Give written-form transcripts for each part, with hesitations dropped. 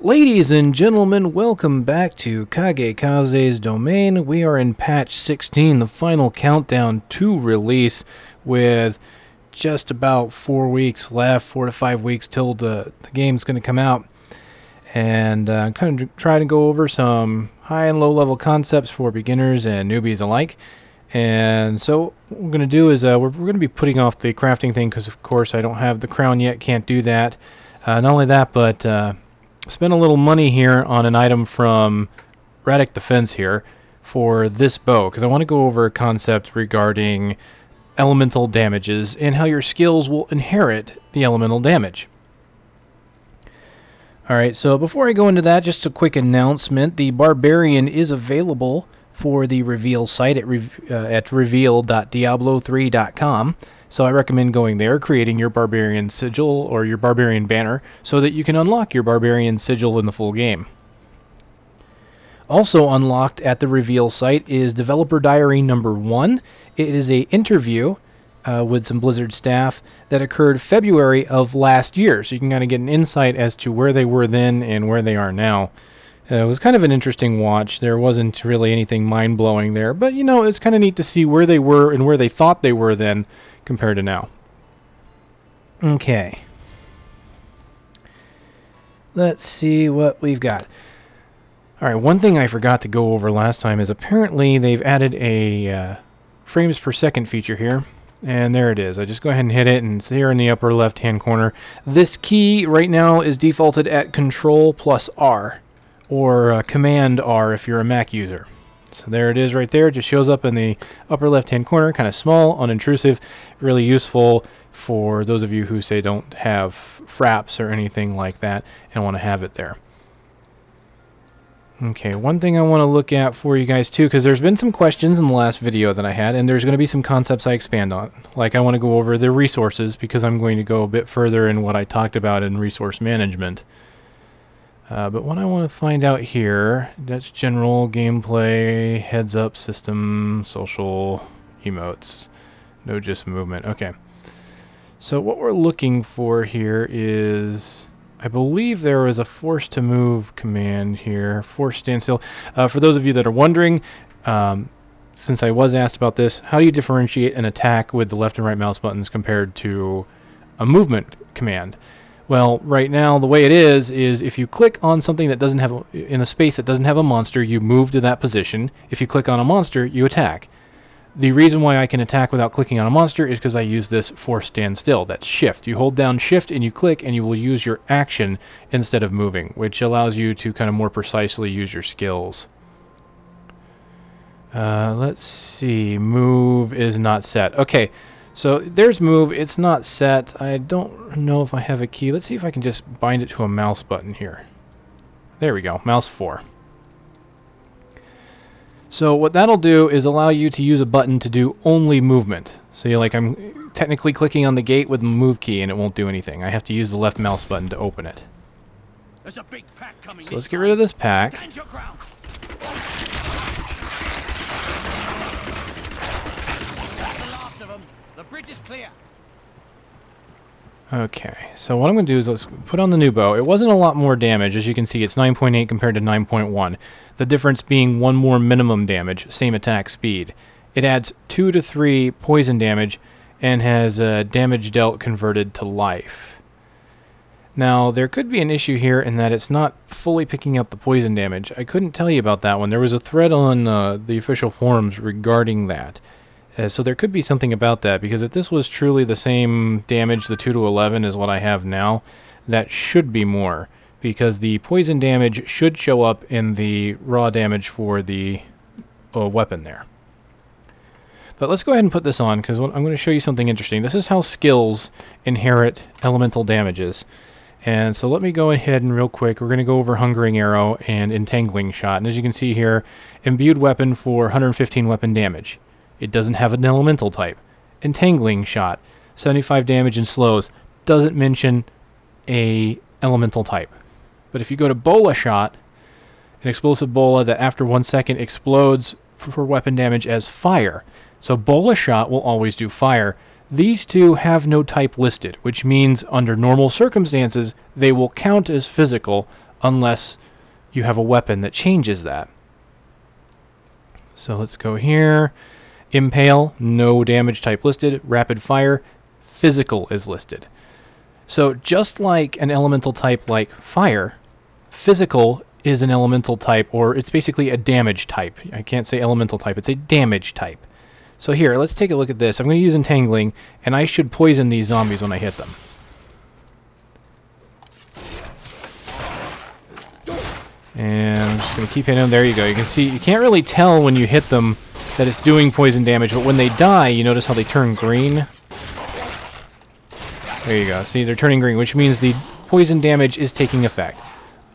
Ladies and gentlemen, welcome back to Kagekaze's Domain. We are in patch 16, the final countdown to release, with just about 4 weeks left, 4 to 5 weeks till the game's going to come out. And kind of try to go over some high and low level concepts for beginners and newbies alike. And so what we're going to do is we're going to be putting off the crafting thing because, of course, I don't have the crown yet, can't do that. Not only that, but spent a little money here on an item from Radic Defense here for this bow, because I want to go over a concept regarding elemental damages and how your skills will inherit the elemental damage. Alright, so before I go into that, just a quick announcement. The Barbarian is available for the reveal site at reveal.diablo3.com. So I recommend going there, creating your Barbarian sigil or your Barbarian banner so that you can unlock your Barbarian sigil in the full game. Also unlocked at the reveal site is Developer Diary number 1. It is an interview with some Blizzard staff that occurred February of last year. So you can kind of get an insight as to where they were then and where they are now. It was kind of an interesting watch. There wasn't really anything mind-blowing there, but you know, it's kind of neat to see where they were and where they thought they were then compared to now. Okay. Let's see what we've got. Alright, one thing I forgot to go over last time is apparently they've added a frames per second feature here. And there it is. I just go ahead and hit it, and it's here in the upper left-hand corner. This key right now is defaulted at Control plus R, or Command R if you're a Mac user. So there it is right there. It just shows up in the upper left-hand corner, kind of small, unintrusive, really useful for those of you who say don't have fraps or anything like that and want to have it there. Okay, one thing I want to look at for you guys too, because there's been some questions in the last video that I had, and there's going to be some concepts I expand on. Like I want to go over the resources, because I'm going to go a bit further in what I talked about in resource management. But what I want to find out here, that's general, gameplay, heads up, system, social, emotes, no just movement. Okay. So what we're looking for here is, I believe there is a force to move command here, force standstill. For those of you that are wondering, since I was asked about this, how do you differentiate an attack with the left and right mouse buttons compared to a movement command? Well, right now the way it is if you click on something that doesn't have in a space that doesn't have a monster, you move to that position. If you click on a monster, you attack. The reason why I can attack without clicking on a monster is because I use this force standstill. That's shift. You hold down shift and you click, and you will use your action instead of moving, which allows you to kind of more precisely use your skills. Let's see. Move is not set. Okay. So there's move, it's not set. I don't know if I have a key. Let's see if I can just bind it to a mouse button here. There we go, mouse 4. So what that'll do is allow you to use a button to do only movement. So you're like, I'm technically clicking on the gate with the move key and it won't do anything. I have to use the left mouse button to open it. There's a big pack coming. So let's get rid of this pack. Stand your ground. The bridge is clear. Okay, so what I'm going to do is let's put on the new bow. It wasn't a lot more damage. As you can see, it's 9.8 compared to 9.1. The difference being one more minimum damage, same attack speed. It adds 2 to 3 poison damage and has damage dealt converted to life. Now, there could be an issue here in that it's not fully picking up the poison damage. I couldn't tell you about that one. There was a thread on the official forums regarding that. So there could be something about that, because if this was truly the same damage, the 2 to 11 is what I have now, that should be more, because the poison damage should show up in the raw damage for the weapon there. But let's go ahead and put this on, because I'm going to show you something interesting. This is how skills inherit elemental damages. And so let me go ahead and real quick, we're going to go over Hungering Arrow and Entangling Shot. And as you can see here, imbued weapon for 115 weapon damage. It doesn't have an elemental type. Entangling Shot, 75 damage and slows. Doesn't mention a elemental type. But if you go to Bola Shot, an explosive bola that after 1 second explodes for weapon damage as fire. So Bola Shot will always do fire. These two have no type listed, which means under normal circumstances they will count as physical unless you have a weapon that changes that. So let's go here. Impale, no damage type listed. Rapid fire, physical is listed. So just like an elemental type like fire, physical is an elemental type, or it's basically a damage type. I can't say elemental type, it's a damage type. So here, let's take a look at this. I'm going to use entangling, and I should poison these zombies when I hit them. And I'm just going to keep hitting them. There you go. You can see, you can't really tell when you hit them that it's doing poison damage, but when they die, you notice how they turn green? There you go. See, they're turning green, which means the poison damage is taking effect.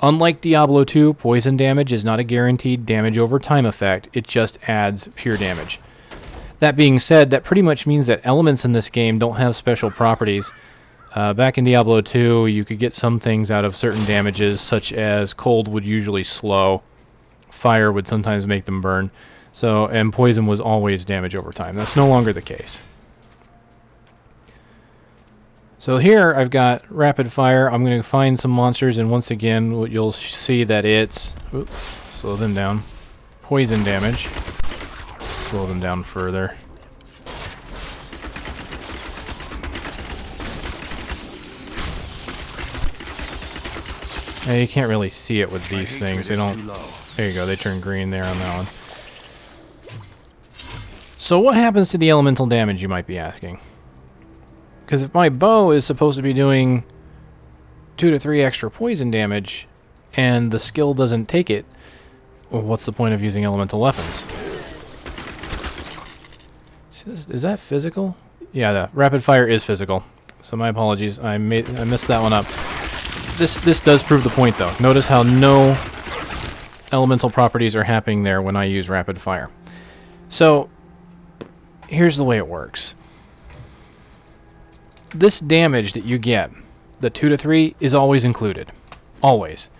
Unlike Diablo 2, poison damage is not a guaranteed damage over time effect. It just adds pure damage. That being said, that pretty much means that elements in this game don't have special properties. Back in Diablo 2, you could get some things out of certain damages, such as cold would usually slow, fire would sometimes make them burn, and poison was always damage over time. That's no longer the case. So here I've got rapid fire. I'm going to find some monsters, and once again you'll see that it's... Oops, slow them down. Poison damage. Slow them down further. Now you can't really see it with these things. They don't... There you go, they turn green there on that one. So what happens to the elemental damage, you might be asking? Because if my bow is supposed to be doing 2 to 3 extra poison damage, and the skill doesn't take it, well, what's the point of using elemental weapons? Is that physical? Yeah, the rapid fire is physical. So my apologies, I messed that one up. This does prove the point, though. Notice how no elemental properties are happening there when I use rapid fire. So here's the way it works. This damage that you get, the 2 to 3, is always included. Always.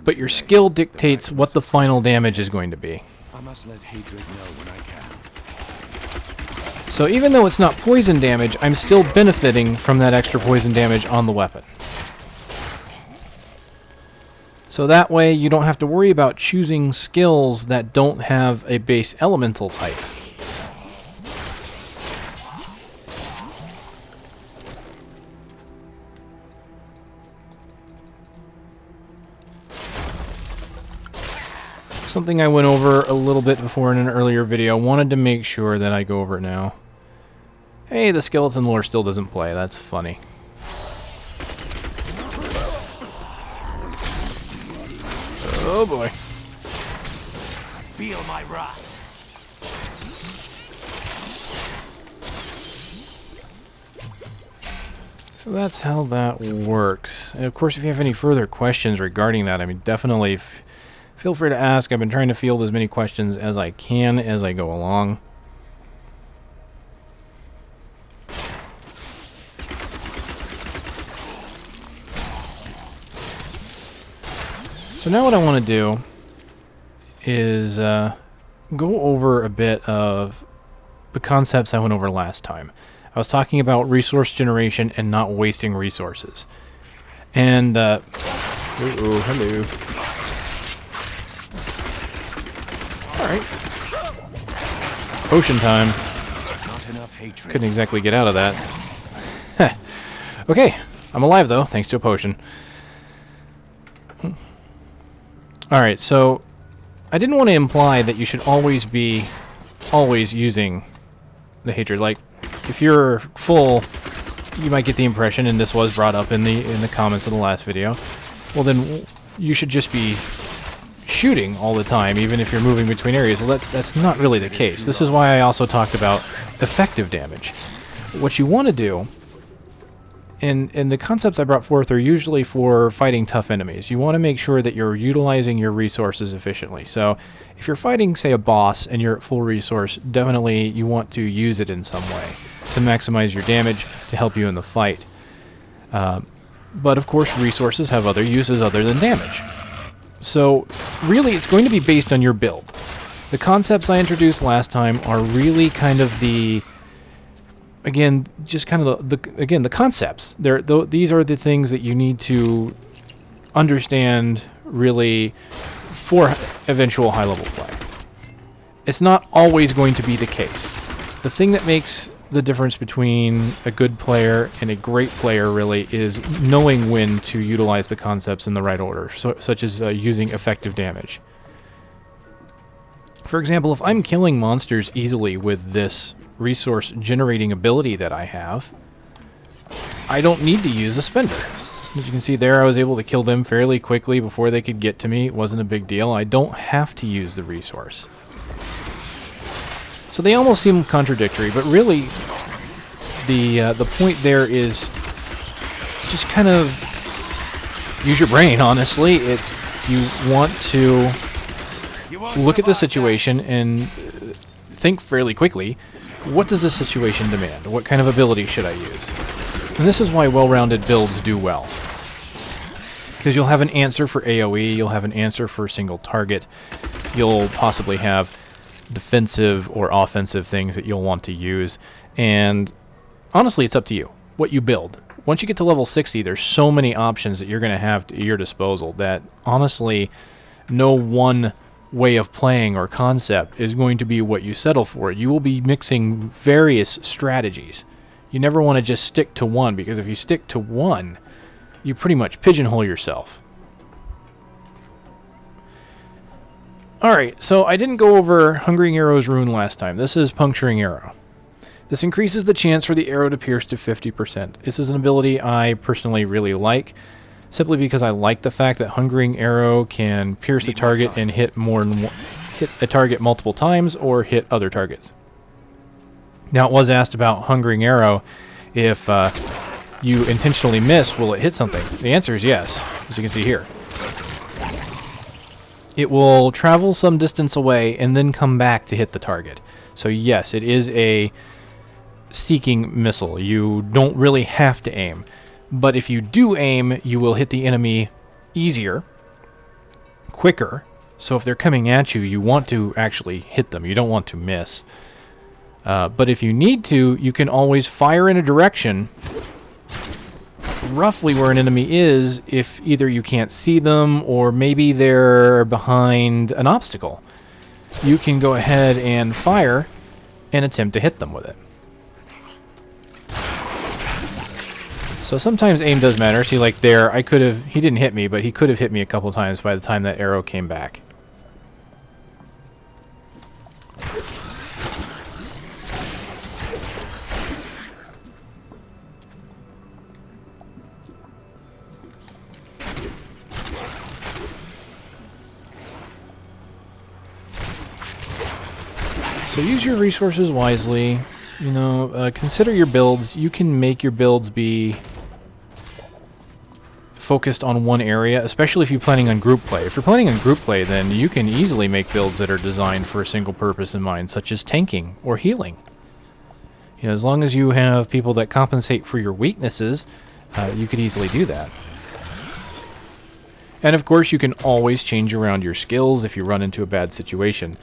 But your skill dictates what the final damage is going to be. I must let hatred know when I can. So even though it's not poison damage, I'm still benefiting from that extra poison damage on the weapon. So that way you don't have to worry about choosing skills that don't have a base elemental type. Something I went over a little bit before in an earlier video. Wanted to make sure that I go over it now. Hey, the skeleton lore still doesn't play. That's funny. Oh boy. Feel my wrath. So that's how that works. And of course, if you have any further questions regarding that, I mean, definitely feel free to ask. I've been trying to field as many questions as I can as I go along. So now what I want to do is go over a bit of the concepts I went over last time. I was talking about resource generation and not wasting resources. And, hello. Alright. Potion time. Not enough hatred. Couldn't exactly get out of that. Okay, I'm alive though, thanks to a potion. Alright, so I didn't want to imply that you should always be using the hatred. Like, if you're full, you might get the impression, and this was brought up in the comments of the last video, well then you should just be shooting all the time, even if you're moving between areas. Well, that's not really the case. This is why I also talked about effective damage. What you want to do, and the concepts I brought forth are usually for fighting tough enemies. You want to make sure that you're utilizing your resources efficiently. So if you're fighting, say, a boss and you're at full resource, definitely you want to use it in some way to maximize your damage, to help you in the fight. But of course, resources have other uses other than damage. So really, it's going to be based on your build. The concepts I introduced last time are really kind of the... Again, just kind of the concepts. These are the things that you need to understand really for eventual high-level play. It's not always going to be the case. The thing that makes the difference between a good player and a great player really is knowing when to utilize the concepts in the right order, such as using effective damage. For example, if I'm killing monsters easily with this resource generating ability that I have, I don't need to use a spender. As you can see there, I was able to kill them fairly quickly before they could get to me. It wasn't a big deal. I don't have to use the resource. So they almost seem contradictory, but really the point there is just kind of use your brain, honestly. It's you want to look at the situation and think fairly quickly, what does this situation demand? What kind of ability should I use? And this is why well-rounded builds do well. Because you'll have an answer for AoE, you'll have an answer for single target, you'll possibly have defensive or offensive things that you'll want to use, and honestly it's up to you what you build. Once you get to level 60, there's so many options that you're going to have at your disposal that honestly no one way of playing or concept is going to be what you settle for. You will be mixing various strategies. You never want to just stick to one, because if you stick to one, you pretty much pigeonhole yourself. Alright, so I didn't go over Hungering Arrow's rune last time. This is Puncturing Arrow. This increases the chance for the arrow to pierce to 50%. This is an ability I personally really like, simply because I like the fact that Hungering Arrow can pierce a target and hit a target multiple times or hit other targets. Now, it was asked about Hungering Arrow, if you intentionally miss, will it hit something? The answer is yes, as you can see here. It will travel some distance away and then come back to hit the target. So yes, it is a seeking missile. You don't really have to aim. But if you do aim, you will hit the enemy easier, quicker. So if they're coming at you, you want to actually hit them. You don't want to miss. But if you need to, you can always fire in a direction roughly where an enemy is if either you can't see them or maybe they're behind an obstacle. You can go ahead and fire and attempt to hit them with it. So sometimes aim does matter. See, like there, he didn't hit me, but he could have hit me a couple times by the time that arrow came back. So use your resources wisely. You know, consider your builds. You can make your builds be focused on one area, especially if you're planning on group play. If you're planning on group play, then you can easily make builds that are designed for a single purpose in mind, such as tanking or healing. You know, as long as you have people that compensate for your weaknesses, you could easily do that. And of course, you can always change around your skills if you run into a bad situation.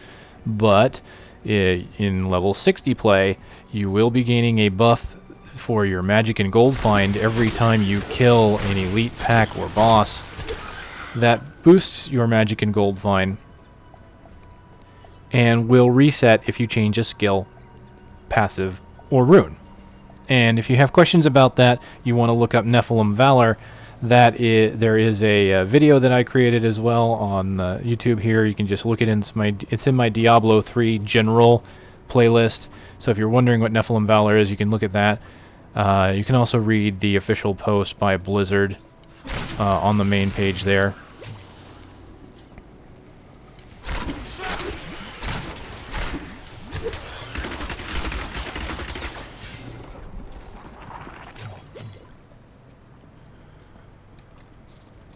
But in level 60 play, you will be gaining a buff for your magic and gold find every time you kill an elite pack or boss. That boosts your magic and gold find and will reset if you change a skill, passive, or rune. And if you have questions about that, you want to look up Nephilim Valor. There is a video that I created as well on YouTube here. You can just look it in. It's in my Diablo 3 general playlist. So if you're wondering what Nephilim Valor is, you can look at that. You can also read the official post by Blizzard on the main page there.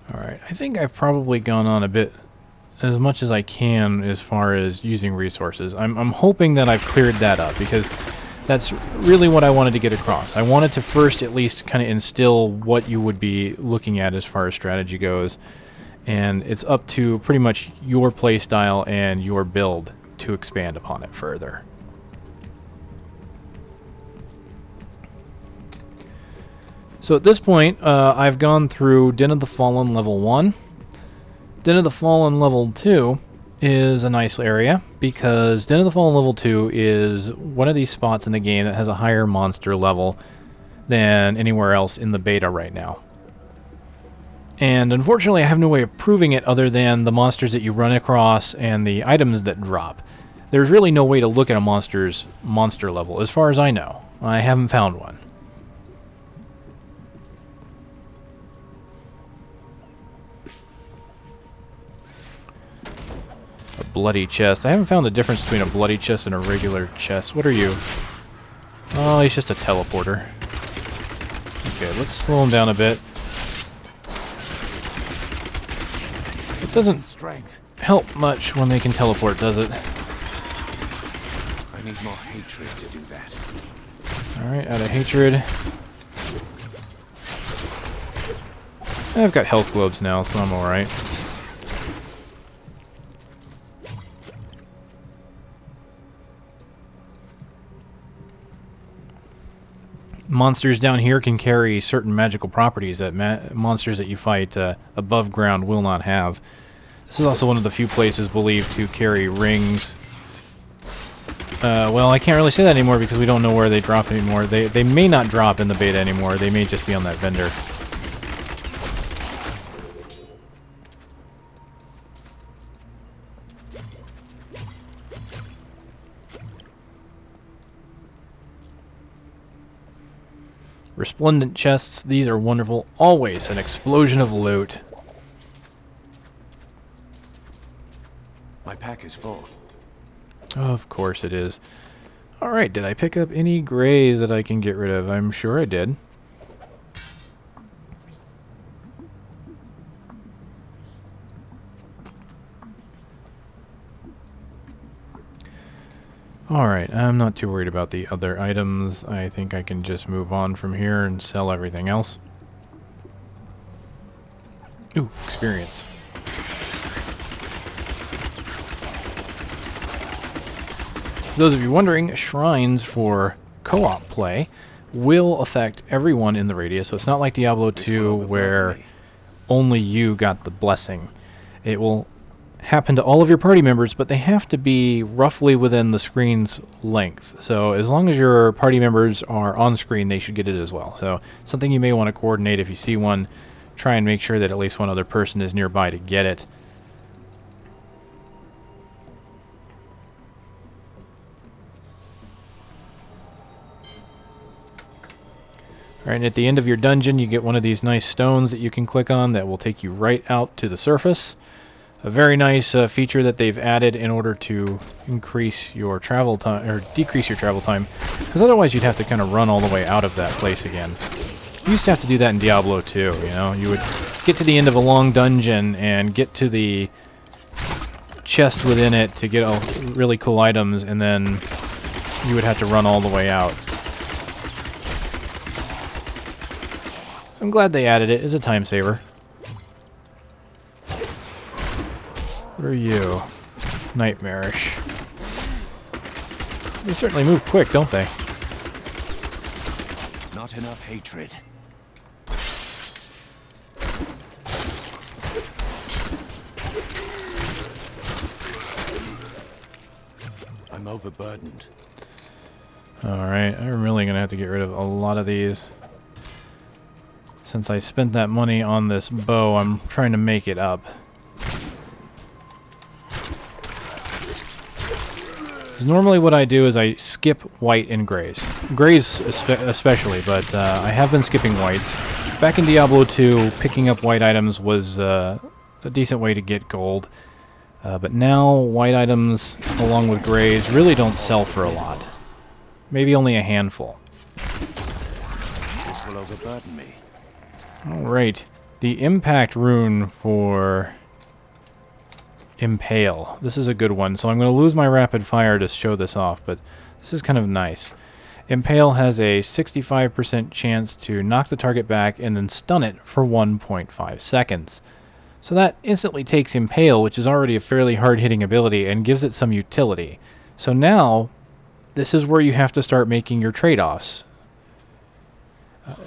Alright, I think I've probably gone on a bit as much as I can as far as using resources. I'm hoping that I've cleared that up, because that's really what I wanted to get across. I wanted to first at least kind of instill what you would be looking at as far as strategy goes, and it's up to pretty much your playstyle and your build to expand upon it further. So at this point, I've gone through Den of the Fallen level 1. Den of the Fallen level 2 is a nice area because Den of the Fallen level 2 is one of these spots in the game that has a higher monster level than anywhere else in the beta right now. And unfortunately, I have no way of proving it other than the monsters that you run across and the items that drop. There's really no way to look at a monster's monster level, as far as I know. I haven't found one. A bloody chest. I haven't found the difference between a bloody chest and a regular chest. What are you? Oh, he's just a teleporter. Okay, let's slow him down a bit. It doesn't help much when they can teleport, does it? I need more hatred to do that. Alright, out of hatred. I've got health globes now, so I'm alright. Monsters down here can carry certain magical properties that monsters that you fight above ground will not have. This is also one of the few places believed to carry rings. Well, I can't really say that anymore because we don't know where they drop anymore. They may not drop in the beta anymore. They may just be on that vendor. Resplendent chests, these are wonderful. Always an explosion of loot. My pack is full. Of course it is. Alright, did I pick up any grays that I can get rid of? I'm sure I did. Alright, I'm not too worried about the other items. I think I can just move on from here and sell everything else. Ooh, experience. For those of you wondering, shrines for co-op play will affect everyone in the radius, so it's not like Diablo 2 where only you got the blessing. It will happen to all of your party members, but they have to be roughly within the screen's length. So as long as your party members are on screen, they should get it as well. So something you may want to coordinate if you see one. Try and make sure that at least one other person is nearby to get it. Alright, and at the end of your dungeon you get one of these nice stones that you can click on that will take you right out to the surface. A very nice feature that they've added in order to increase your travel time, or decrease your travel time, because otherwise you'd have to kind of run all the way out of that place again. You used to have to do that in Diablo 2, you know? You would get to the end of a long dungeon and get to the chest within it to get really cool items, and then you would have to run all the way out. So I'm glad they added it. It's a time saver. What are you? Nightmarish. They certainly move quick, don't they? Not enough hatred. I'm overburdened. Alright, I'm really going to have to get rid of a lot of these. Since I spent that money on this bow, I'm trying to make it up. Normally what I do is I skip white and grays. Grays especially, but I have been skipping whites. Back in Diablo 2, picking up white items was a decent way to get gold. But now white items, along with grays, really don't sell for a lot. Maybe only a handful. This will overburden me. Alright, the impact rune for Impale. This is a good one, so I'm going to lose my rapid fire to show this off, but this is kind of nice. Impale has a 65% chance to knock the target back and then stun it for 1.5 seconds. So that instantly takes Impale, which is already a fairly hard-hitting ability, and gives it some utility. So now, this is where you have to start making your trade-offs.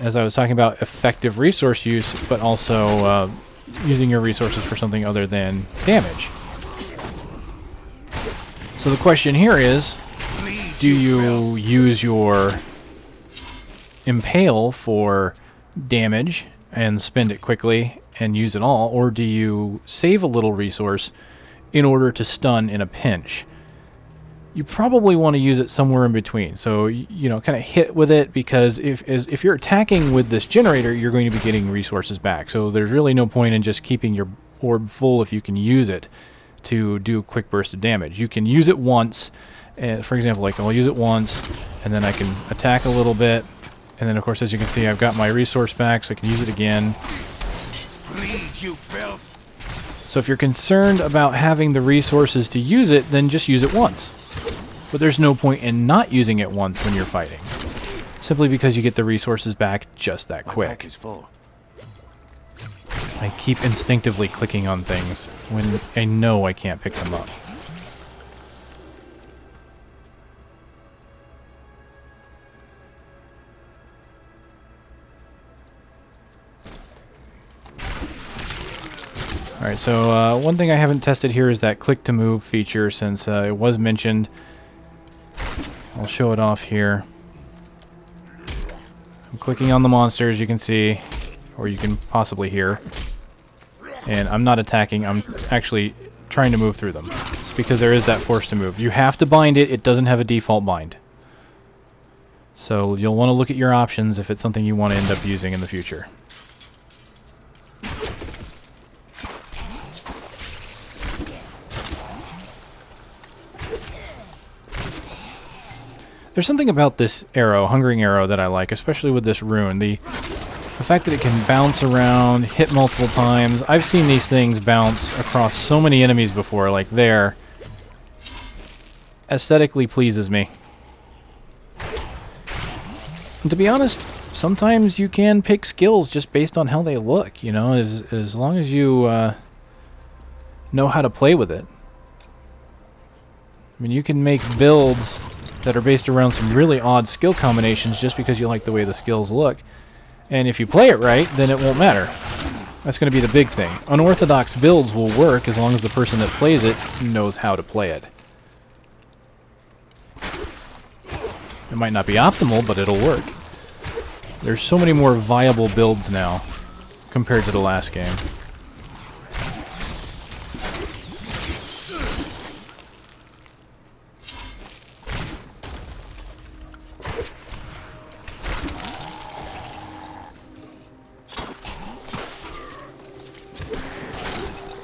as I was talking about effective resource use, but also using your resources for something other than damage. So the question here is, do you use your Impale for damage and spend it quickly and use it all, or do you save a little resource in order to stun in a pinch? You probably want to use it somewhere in between. So, you know, kind of hit with it, because if you're attacking with this generator, you're going to be getting resources back. So there's really no point in just keeping your orb full if you can use it to do a quick burst of damage. You can use it once, for example, like I'll use it once, and then I can attack a little bit, and then of course, as you can see, I've got my resource back, so I can use it again. Bleed, you filth. So if you're concerned about having the resources to use it, then just use it once. But there's no point in not using it once when you're fighting, simply because you get the resources back just that My quick. pack is full. I keep instinctively clicking on things when I know I can't pick them up. Alright, so one thing I haven't tested here is that click to move feature, since it was mentioned. I'll show it off here. I'm clicking on the monsters, you can see, or you can possibly hear. And I'm not attacking, I'm actually trying to move through them. It's because there is that force to move. You have to bind it, it doesn't have a default bind. So you'll want to look at your options if it's something you want to end up using in the future. There's something about this arrow, Hungering Arrow, that I like, especially with this rune. The fact that it can bounce around, hit multiple times. I've seen these things bounce across so many enemies before, like there. Aesthetically pleases me. And to be honest, sometimes you can pick skills just based on how they look, you know, as long as you know how to play with it. I mean, you can make builds that are based around some really odd skill combinations just because you like the way the skills look. And if you play it right, then it won't matter. That's going to be the big thing. Unorthodox builds will work as long as the person that plays it knows how to play it. It might not be optimal, but it'll work. There's so many more viable builds now compared to the last game.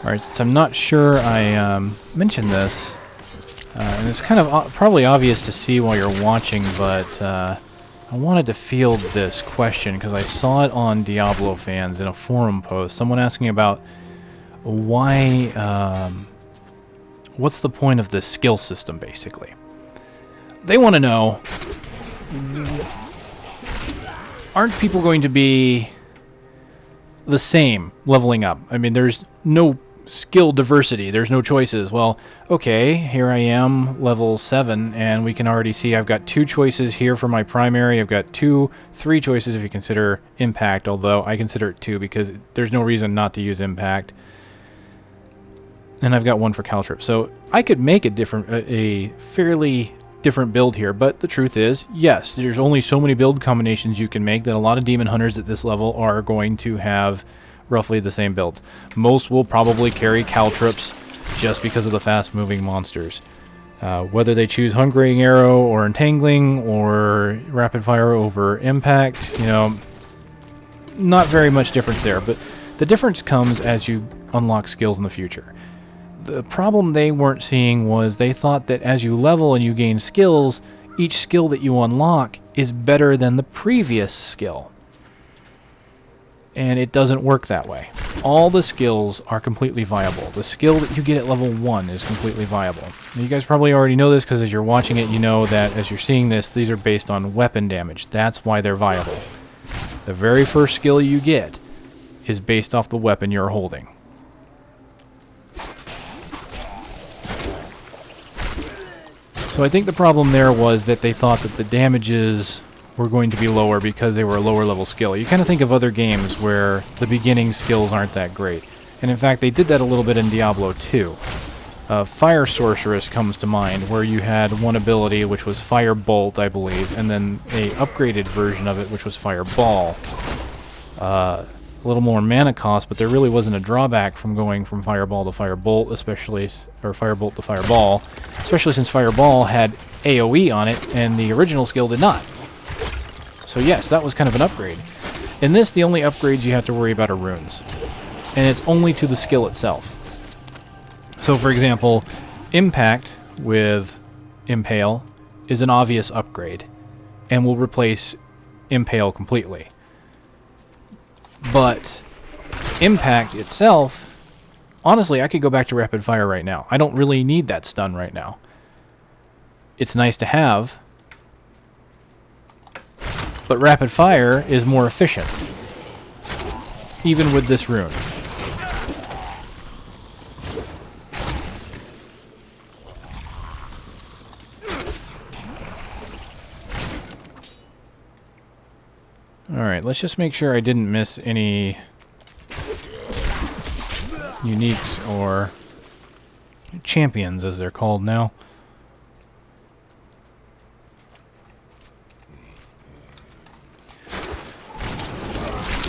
Alright, since I'm not sure I mentioned this, and it's kind of probably obvious to see while you're watching, but I wanted to field this question because I saw it on Diablo fans in a forum post. Someone asking about why, what's the point of this skill system, basically. They want to know, aren't people going to be the same leveling up? I mean, there's no skill diversity, there's no choices. Well, okay, here I am, level 7, and we can already see I've got 2 choices here for my primary. I've got 3 choices if you consider impact, although I consider it 2 because there's no reason not to use impact. And I've got 1 for caltrip. So I could make a fairly different build here, but the truth is, yes, there's only so many build combinations you can make that a lot of demon hunters at this level are going to have roughly the same builds. Most will probably carry caltrips just because of the fast-moving monsters. Whether they choose Hungering Arrow or Entangling or Rapid Fire over Impact, you know, not very much difference there, but the difference comes as you unlock skills in the future. The problem they weren't seeing was they thought that as you level and you gain skills, each skill that you unlock is better than the previous skill. And it doesn't work that way. All the skills are completely viable. The skill that you get at level 1 is completely viable. Now, you guys probably already know this because as you're watching it, you know that as you're seeing this, these are based on weapon damage. That's why they're viable. The very first skill you get is based off the weapon you're holding. So I think the problem there was that they thought that the damages were going to be lower because they were a lower level skill. You kind of think of other games where the beginning skills aren't that great. And in fact, they did that a little bit in Diablo 2. Fire Sorceress comes to mind, where you had one ability which was Fire Bolt, I believe, and then a upgraded version of it which was Fire Ball. A little more mana cost, but there really wasn't a drawback from going from Fireball to Fire Bolt, especially, or Fire Bolt to Fire Ball, especially since Fire Ball had AoE on it, and the original skill did not. So yes, that was kind of an upgrade. In this, the only upgrades you have to worry about are runes, and it's only to the skill itself. So for example, Impact with Impale is an obvious upgrade, and will replace Impale completely. But Impact itself, honestly, I could go back to Rapid Fire right now. I don't really need that stun right now. It's nice to have, but Rapid Fire is more efficient, even with this rune. Alright, let's just make sure I didn't miss any uniques or champions, as they're called now.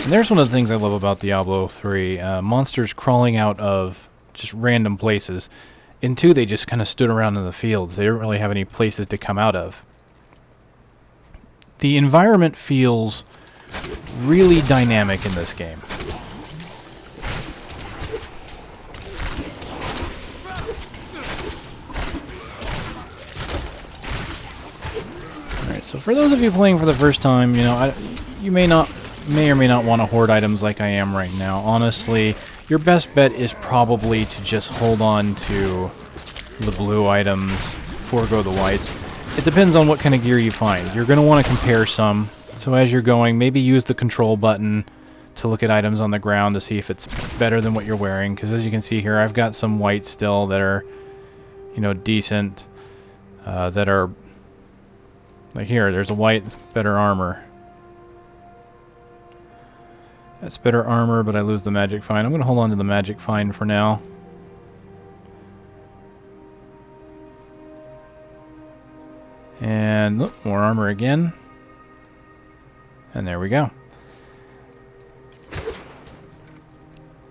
And there's one of the things I love about Diablo 3. Monsters crawling out of just random places. In 2, they just kind of stood around in the fields. They didn't really have any places to come out of. The environment feels really dynamic in this game. Alright, so for those of you playing for the first time, you know, you may or may not want to hoard items like I am right now. Honestly, your best bet is probably to just hold on to the blue items, forego the whites. It depends on what kind of gear you find. You're going to want to compare some. So as you're going, maybe use the control button to look at items on the ground to see if it's better than what you're wearing. Because as you can see here, I've got some white still that are, you know, decent. That are, like here, there's a white, better armor. That's better armor, but I lose the magic find. I'm going to hold on to the magic find for now. And look, more armor again. And there we go.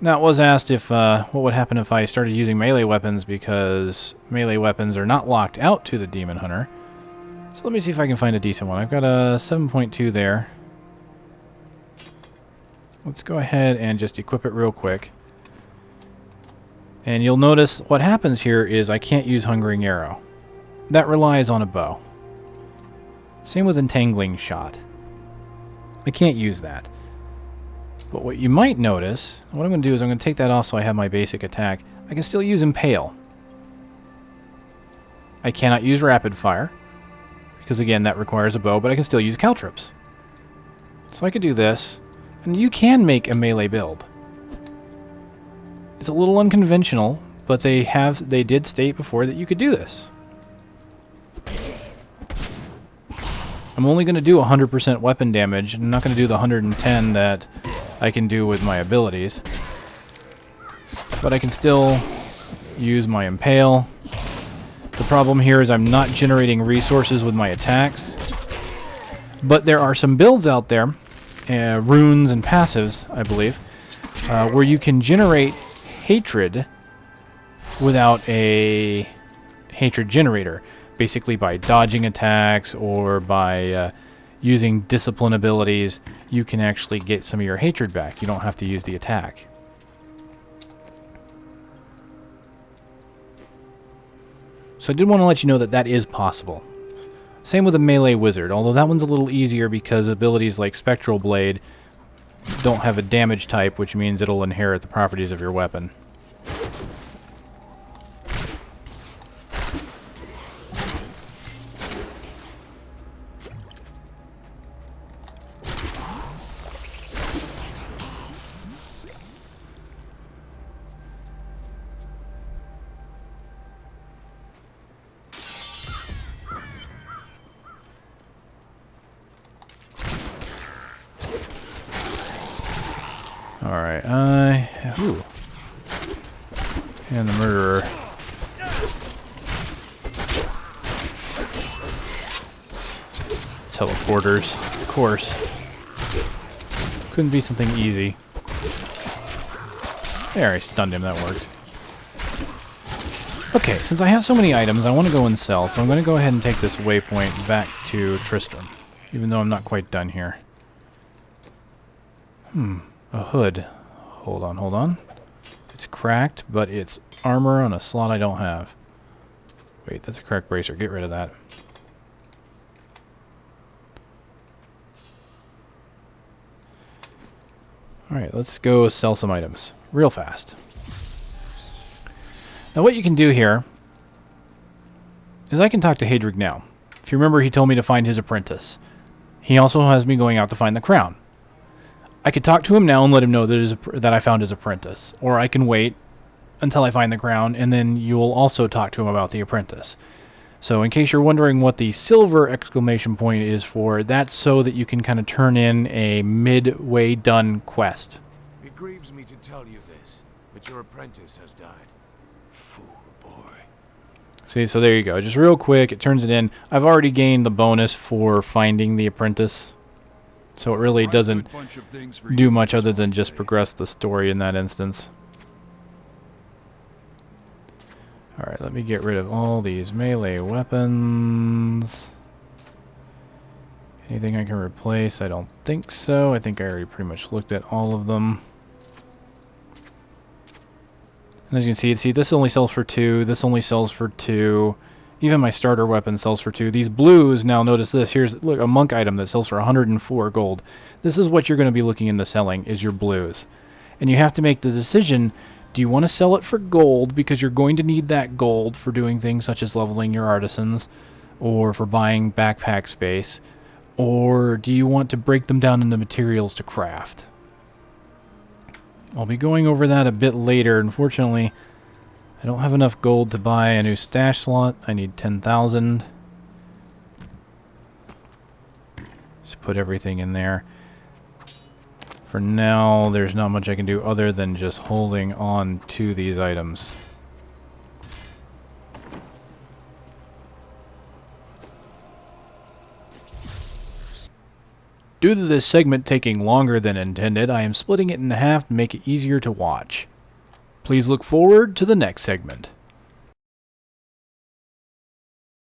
Now it was asked if what would happen if I started using melee weapons, because melee weapons are not locked out to the Demon Hunter. So let me see if I can find a decent one. I've got a 7.2 there. Let's go ahead and just equip it real quick. And you'll notice what happens here is I can't use Hungering Arrow. That relies on a bow. Same with Entangling Shot. I can't use that. But what you might notice, what I'm going to do is I'm going to take that off so I have my basic attack. I can still use Impale. I cannot use Rapid Fire, because again that requires a bow, but I can still use Caltrops. So I could do this, and you can make a melee build. It's a little unconventional, but they did state before that you could do this. I'm only going to do 100% weapon damage. I'm not going to do the 110 that I can do with my abilities. But I can still use my Impale. The problem here is I'm not generating resources with my attacks. But there are some builds out there, runes and passives, I believe, where you can generate hatred without a hatred generator. Basically by dodging attacks or by using discipline abilities, you can actually get some of your hatred back. You don't have to use the attack. So I did want to let you know that that is possible. Same with a melee wizard, although that one's a little easier because abilities like Spectral Blade don't have a damage type, which means it'll inherit the properties of your weapon. Alright, ooh. And the murderer. Teleporters, of course. Couldn't be something easy. There, I stunned him, that worked. Okay, since I have so many items, I want to go and sell, so I'm going to go ahead and take this waypoint back to Tristram, even though I'm not quite done here. A hood. Hold on. It's cracked, but it's armor on a slot I don't have. Wait, that's a cracked bracer. Get rid of that. Alright, let's go sell some items. Real fast. Now what you can do here is I can talk to Hadrig now. If you remember, he told me to find his apprentice. He also has me going out to find the crown. I could talk to him now and let him know that I found his apprentice. Or I can wait until I find the crown, and then you'll also talk to him about the apprentice. So in case you're wondering what the silver exclamation point is for, that's so that you can kind of turn in a midway done quest. It grieves me to tell you this, but your apprentice has died. Fool boy. See, so there you go. Just real quick, it turns it in. I've already gained the bonus for finding the apprentice. So it really doesn't do much other than just progress the story in that instance. Alright, let me get rid of all these melee weapons. Anything I can replace? I don't think so. I think I already pretty much looked at all of them. And as you can see, this only sells for 2, this only sells for 2. Even my starter weapon sells for 2. These blues, now notice this, here's look, a monk item that sells for 104 gold. This is what you're going to be looking into selling, is your blues. And you have to make the decision, do you want to sell it for gold because you're going to need that gold for doing things such as leveling your artisans or for buying backpack space, or do you want to break them down into materials to craft? I'll be going over that a bit later. Unfortunately, I don't have enough gold to buy a new stash slot. I need 10,000. Just put everything in there. For now, there's not much I can do other than just holding on to these items. Due to this segment taking longer than intended, I am splitting it in half to make it easier to watch. Please look forward to the next segment.